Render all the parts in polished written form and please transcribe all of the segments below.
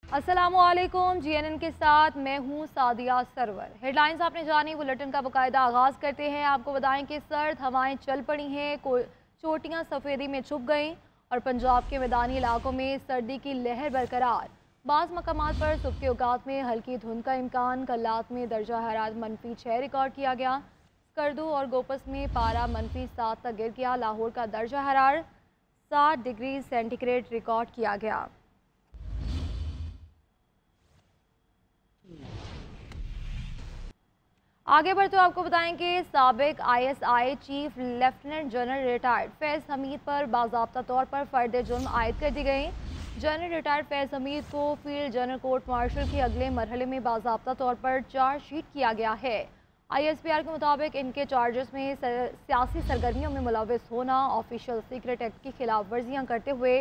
अस्सलामुअलैकुम। जीएनएन के साथ मैं हूं सादिया सरवर। हेडलाइंस आपने जानी, बुलेटिन का बाकायदा आगाज़ करते हैं। आपको बताएं कि सर्द हवाएं चल पड़ी हैं, चोटियां सफ़ेदी में छुप गईं और पंजाब के मैदानी इलाकों में सर्दी की लहर बरकरार। बाज़ मकामात पर सुबह के औकात में हल्की धुंध का इम्कान। कल्लात में दर्जा हरारत -6 रिकॉर्ड किया गया। स्कर्दू और गोपस में पारा -7 तक गिर गया। लाहौर का दर्जा हरारत 60 डिग्री सेंटीग्रेड रिकॉर्ड किया गया। आगे बढ़ते आपको बताएं कि साबिक ISI chief lieutenant general retired Faiz Hameed पर बाज़ाब्ता तौर पर फ़र्द जुर्म आयद कर दी गई। जनरल रिटायर्ड फैज़ हमीद को फील्ड जनरल कोर्ट मार्शल के अगले मरहले में बाज़ाब्ता तौर पर चार्जशीट किया गया है। ISPR के मुताबिक इनके चार्जेस में सियासी सरगर्मियों में मुलव्वस होना, ऑफिशियल सीक्रेट एक्ट की खिलाफ वर्जियाँ करते हुए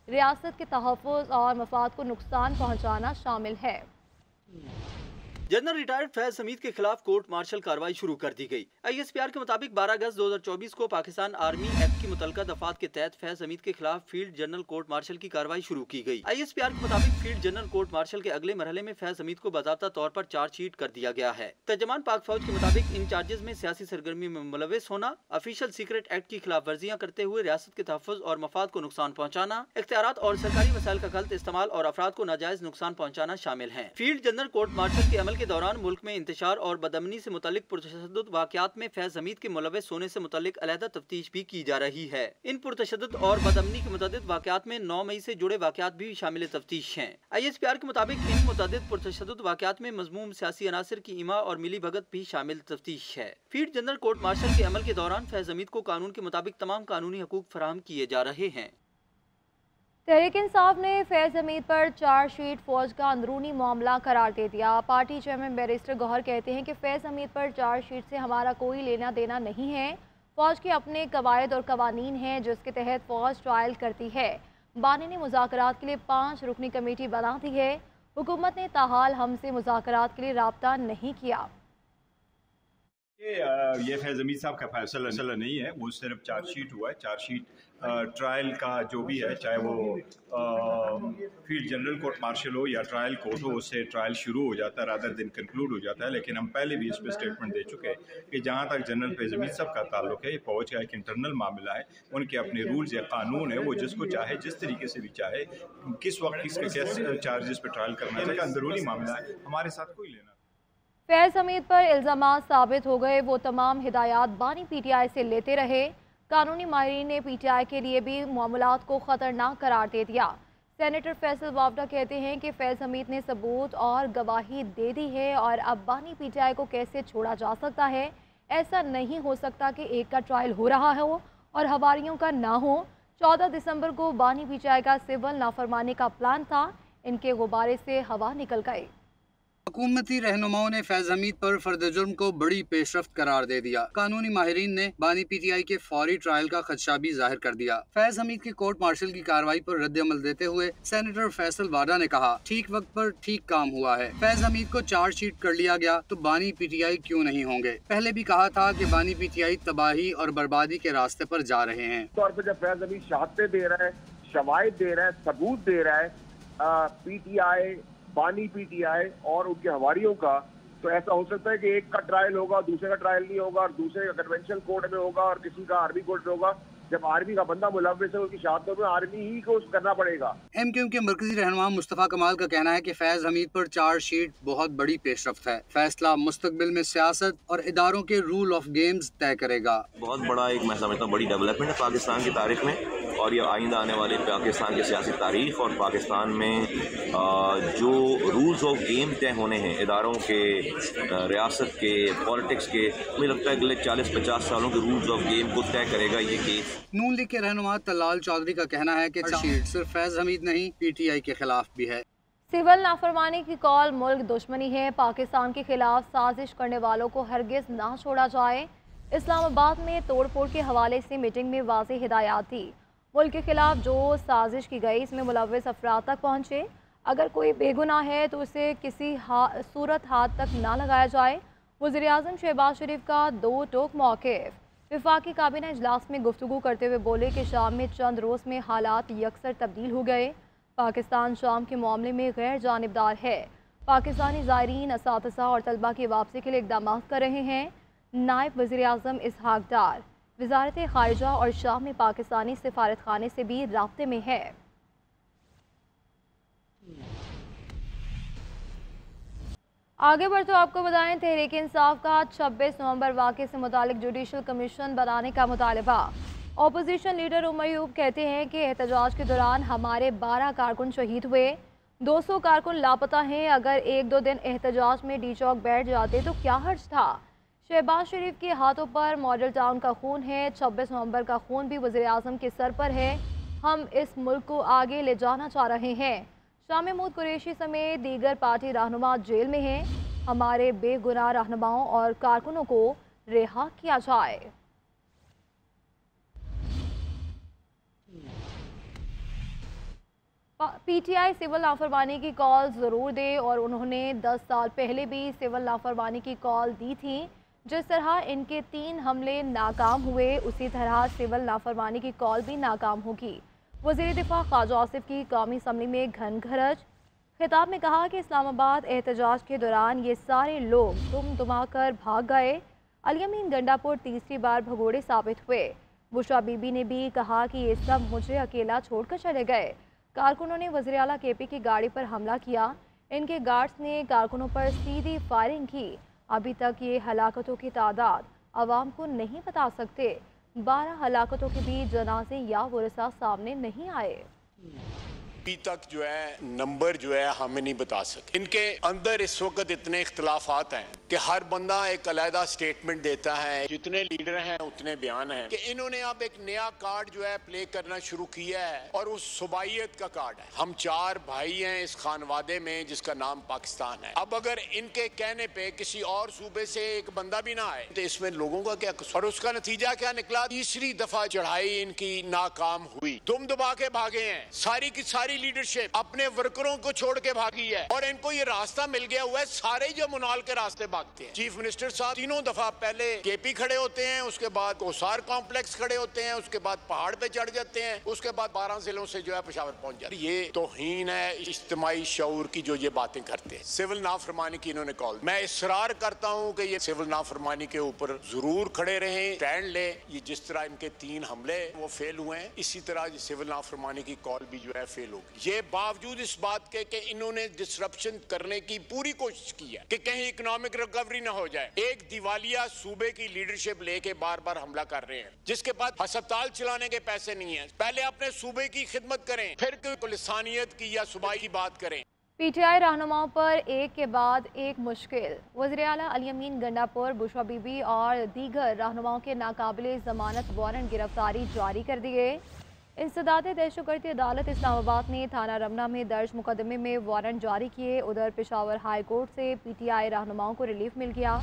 रियासत के तहफ़्फ़ुज़ और मफाद को नुकसान पहुँचाना शामिल है। जनरल रिटायर्ड फैज हमीद के खिलाफ कोर्ट मार्शल कार्रवाई शुरू कर दी गई। ISPR के मुताबिक 12 अगस्त 2024 को पाकिस्तान आर्मी एक्ट की मुतलका दफात के तहत फैज हमीद के खिलाफ फील्ड जनरल कोर्ट मार्शल की कार्रवाई शुरू की गई। ISPR के मुताबिक फील्ड जनरल कोर्ट मार्शल के अगले मरहले में फैज हमीद को बाज़ाब्ता तौर पर चार्जशीट कर दिया गया है। तर्जमान पाक फौज के मुताबिक इन चार्जेस में सियासी सरगर्मी में मुलव्वस होना, ऑफिशियल सीक्रेट एक्ट की खिलाफ वर्जियाँ करते हुए रियासत के तहफ़्फ़ुज़ और मफाद को नुकसान पहुँचाना, इख्तियारात और सरकारी वसाइल का गलत इस्तेमाल और अफराद को नाजायज नुकसान पहुँचाना शामिल है। फील्ड जनरल कोर्ट मार्शल के अमल के दौरान मुल्क में इंतशार और बदअमनी से मुतल्लिक पुरतशद्दुद वाक़यात में फैज हमीद के मुलव्वस होने से मुतल्लिक अलहदा तफ्तीश भी की जा रही है। इन पुरतशद्दुद और बदअमनी के मुतअद्दिद वाक़यात में 9 मई से जुड़े वाक़यात भी शामिल तफ्तीश हैं। ISPR के मुताबिक इन मुतअद्दिद पुरतशद्दुद वाक़यात में मज़मूम सियासी अनासर की इमा और मिली भगत भी शामिल तफ्तीश है। फील्ड जनरल कोर्ट मार्शल के अमल के दौरान फैज हमीद को कानून के मुताबिक तमाम कानूनी हकूक फराहम किए जा रहे हैं। तहरीक इंसाफ ने फैज़ हमीद पर चार्जशीट फौज का अंदरूनी मामला करार दे दिया। पार्टी चेयरमैन बैरिस्टर गौहर कहते हैं कि फैज़ हमीद पर चार्जशीट से हमारा कोई लेना देना नहीं है। फौज के अपने कवायद और कवानीन हैं जिसके तहत फौज ट्रायल करती है। बानी ने मुज़ाकरात के लिए 5 रुकनी कमेटी बना दी है। हुकूमत ने ताहाल हमसे मुज़ाकरात के लिए राब्ता नहीं किया। ये फैज़ हमीद साहब का फैसला नहीं है, वो सिर्फ चार्जशीट हुआ है। चार्जशीट ट्रायल का जो भी है, चाहे वो फील्ड जनरल कोर्ट मार्शल हो या ट्रायल कोर्ट हो, उससे ट्रायल शुरू हो जाता है, रादर दिन कंक्लूड हो जाता है। लेकिन हम पहले भी इस पर स्टेटमेंट दे चुके हैं कि जहाँ तक जनरल फैज़ हमीद साहब का ताल्लुक है, ये फौज का एक इंटरनल मामला है। उनके अपने रूल्स या कानून है, वो जिसको चाहे जिस तरीके से भी चाहे किस वक्त किसके क्या चार्जेस पर ट्रायल करना चाहिए, अंदरूनी मामला है, हमारे साथ कोई लेना। फैज़ हमीद पर इल्ज़ामात साबित हो गए, वो तमाम हिदायत बानी PTI से लेते रहे। कानूनी माहिरीन ने PTI के लिए भी मामलात को ख़तरनाक करार दे दिया। सेनेटर फैसल वावडा कहते हैं कि फैज़ हमीद ने सबूत और गवाही दे दी है और अब बानी PTI को कैसे छोड़ा जा सकता है। ऐसा नहीं हो सकता कि एक का ट्रायल हो रहा हो और हवारियों का ना हो। 14 दिसंबर को बानी PTI का सिविल नाफरमानी का प्लान था, इनके गुब्बारे से हवा निकल गई। हुकूमती रहनुमाओं ने फैज़ हमीद पर फर्द जुर्म को बड़ी पेशरफ्त करार दे दिया। कानूनी माहिरीन ने बानी PTI के फौरी ट्रायल का खदशा भी जाहिर कर दिया। फैज़ हमीद के कोर्ट मार्शल की कार्रवाई पर रद्द अमल देते हुए सेनेटर फैसल वाडा ने कहा, ठीक वक्त पर ठीक काम हुआ है। फैज़ हमीद को चार्जशीट कर लिया गया तो बानी PTI क्यों नहीं होंगे। पहले भी कहा था कि बानी PTI तबाही और बर्बादी के रास्ते पर जा रहे हैं। तौर पर जब फैज़ हमीद शहादतें दे रहा है, शवाहिद दे रहा है, सबूत दे रहा है PTI, बानी PTI और उनके हवारियों का, तो ऐसा हो सकता है कि एक का ट्रायल होगा, दूसरे का ट्रायल नहीं होगा, और दूसरे का कन्वेंशनल कोर्ट में होगा और किसी का आर्मी कोर्ट में होगा। जब आर्मी का बंदा मुलव्वस है, उसकी शहादतों में आर्मी ही को करना पड़ेगा। MQM के मरकजी रहनुमा मुस्तफ़ा कमाल का कहना है कि फैज़ हमीद पर चार्जशीट बहुत बड़ी पेशरफ्त है। फैसला मुस्तकबिल में सियासत और इदारों के रूल ऑफ गेम्स तय करेगा। बहुत बड़ा एक, मैं समझता हूँ, बड़ी डेवलपमेंट है पाकिस्तान की तारीख में, और ये आइंदा आने वाले पाकिस्तान की सियासी तारीख और पाकिस्तान में जो रूल्स ऑफ गेम तय होने हैं इदारों के, रियासत के, पॉलिटिक्स के, मुझे लगता है अगले 40-50 सालों के रूल्स ऑफ गेम को तय करेगा ये केस। नून लीग के रहनुमा तलाल चौधरी का कहना है कि चार्जशीट सिर्फ फैज़ हमीद नहीं PTI के खिलाफ भी है। सिविल नाफरमानी की कॉल मुल्क दुश्मनी है। पाकिस्तान के खिलाफ साजिश करने वालों को हरगिज ना छोड़ा जाए। इस्लामाबाद में तोड़ फोड़ के हवाले से मीटिंग में वाज़ेह हिदायत थी। मुल्क के खिलाफ जो साजिश की गई इसमें मुलव्वस अफराद तक पहुँचे। अगर कोई बेगुनाह है तो उसे किसी सूरत हाथ तक ना लगाया जाए। वज़ीर-ए-आज़म शहबाज शरीफ का 2 टोक मौक़िफ़। वफाकी काबीना इजलास में गुफ्तगू करते हुए बोले कि शाम में चंद रोज़ में हालात यकसर तब्दील हो गए। पाकिस्तान शाम के मामले में गैर जानिबदार है। पाकिस्तानी ज़ायरीन, असातिज़ा और तलबा की वापसी के लिए इक़दाम कर रहे हैं। नायब वज़ीर आज़म इसहाक डार वज़ारत ख़ारिजा और शाम में पाकिस्तानी सिफारत खाने से भी राब्ते में है। आगे बढ़ तो आपको बताएं, तहरीक इंसाफ का 26 नवंबर वाक़े से मुतालिक जुडिशल कमीशन बनाने का मुतालबा। अपोजिशन लीडर उमर अयूब कहते हैं कि एहतजाज के दौरान हमारे 12 कारकुन शहीद हुए, 200 कारकुन लापता हैं। अगर 1-2 दिन एहतजाज में डी चौक बैठ जाते तो क्या हर्ज था। शहबाज शरीफ के हाथों पर मॉडल टाउन का खून है। 26 नवंबर का खून भी वज़ीर आज़म के सर पर है। हम इस मुल्क को आगे ले जाना चाह रहे हैं। शाह महमूद कुरैशी समेत दीगर पार्टी रहनुमा जेल में हैं। हमारे बेगुनाह रहनुमाओं और कारकुनों को रिहा किया जाए। पीटीआई सिविल नाफरमानी की कॉल ज़रूर दे, और उन्होंने 10 साल पहले भी सिविल नाफरमानी की कॉल दी थी। जिस तरह इनके 3 हमले नाकाम हुए, उसी तरह सिविल नाफरमानी की कॉल भी नाकाम होगी। वज़ीर दिफा ख्वाजा आसिफ की कौमी असम्बली में घन घरज खिताब में कहा कि इस्लामाबाद एहतजाज के दौरान ये सारे लोग दुम दुमा कर भाग गए। अलियमीन गंडापुर तीसरी बार भगोड़े साबित हुए। बुशरा बीबी ने भी कहा कि ये सब मुझे अकेला छोड़कर चले गए। कारकुनों ने वज़ीर आला केपी की गाड़ी पर हमला किया। इनके गार्ड्स ने कारकुनों पर सीधी फायरिंग की। अभी तक ये हलाकतों की तादाद आवाम को नहीं बता सकते। 12 हलाकतों के बीच जनाजे या वरसा सामने नहीं आए। अभी तक जो है नंबर जो है हमें नहीं बता सके। इनके अंदर इस वक्त इतने इख्तलाफात हैं कि हर बंदा एक अलहदा स्टेटमेंट देता है। जितने लीडर हैं उतने बयान हैं कि इन्होंने अब एक नया कार्ड जो है प्ले करना शुरू किया है, और उस सुबाइयत का कार्ड है। हम 4 भाई हैं इस खानवादे में जिसका नाम पाकिस्तान है। अब अगर इनके कहने पे किसी और सूबे से एक बंदा भी ना आए तो इसमें लोगों का क्या कसूर? और उसका नतीजा क्या निकला? तीसरी दफा चढ़ाई इनकी नाकाम हुई। दुम दबा के भागे हैं। सारी की सारी लीडरशिप अपने वर्करों को छोड़ के भागी है, और इनको ये रास्ता मिल गया हुआ है। सारे जो मुनाल के रास्ते भागते हैं। चीफ मिनिस्टर साहब 3 दफा पहले केपी खड़े होते हैं, उसके बाद कोसार कॉम्प्लेक्स खड़े होते हैं, उसके बाद पहाड़ पे चढ़ जाते हैं, उसके बाद 12 जिलों से जो है पेशावर पहुंच जाते हैं। ये तौहीन है इज्तिमाई शऊर की जो ये बातें करते हैं। सिविल नाफरमानी की इन्होंने कॉल। मैं इसरार करता हूँ कि ये सिविल नाफरमानी के ऊपर जरूर खड़े रहें, स्टैंड ले। ये जिस तरह इनके 3 हमले वो फेल हुए हैं, इसी तरह सिविल नाफरमानी की कॉल भी जो है फेल होगी। ये बावजूद इस बात के कि इन्होंने डिसरप्शन करने की पूरी कोशिश की है कि कहीं इकोनॉमिक रिकवरी ना हो जाए। एक दिवालिया सूबे की लीडरशिप लेके बार बार हमला कर रहे हैं, जिसके बाद अस्पताल चलाने के पैसे नहीं है। पहले अपने सूबे की खिदमत करें, फिर कोई लिसानियत की या सूबाई की बात करें। पीटीआई रहनुमाओं पर एक के बाद एक मुश्किल। वज़ीर आला अलियमीन गंडापुर, बुशरा बीबी और दीगर रहनुमाओं के नाकाबिले ज़मानत वारंट गिरफ्तारी जारी कर दी गई। इंसदाद दहशतगर्दी अदालत इस्लामाबाद ने थाना रमना में दर्ज मुकदमे में वारंट जारी किए। उधर पेशावर हाई कोर्ट से पीटीआई रहनुमाओं को रिलीफ मिल गया।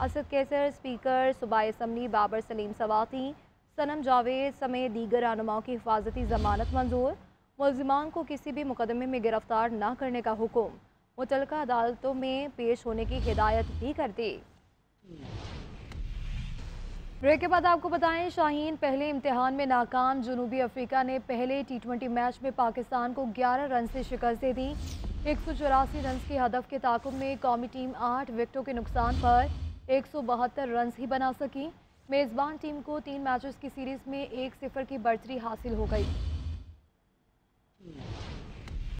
असद कैसर, स्पीकर सूबाई असम्बली बाबर सलीम सवाती, सनम जावेद समेत दीगर रहनुमाओं की हिफाजती ज़मानत मंजूर। मुल्ज़िमान को किसी भी मुकदमे में गिरफ्तार न करने का हुक्म। मुतल्लिका अदालतों में पेश होने की हिदायत भी कर दी। ब्रेक के बाद आपको बताएं, शाहीन पहले इम्तिहान में नाकाम। जनूबी अफ्रीका ने पहले T20 मैच में पाकिस्तान को 11 रन से शिकस्त दे दी। 184 रन के हदफ के ताक़ुब में कौमी टीम 8 विकेटों के नुकसान पर 172 रन ही बना सकी। मेज़बान टीम को 3 मैचेस की सीरीज़ में 1-0 की बढ़तरी हासिल हो गई।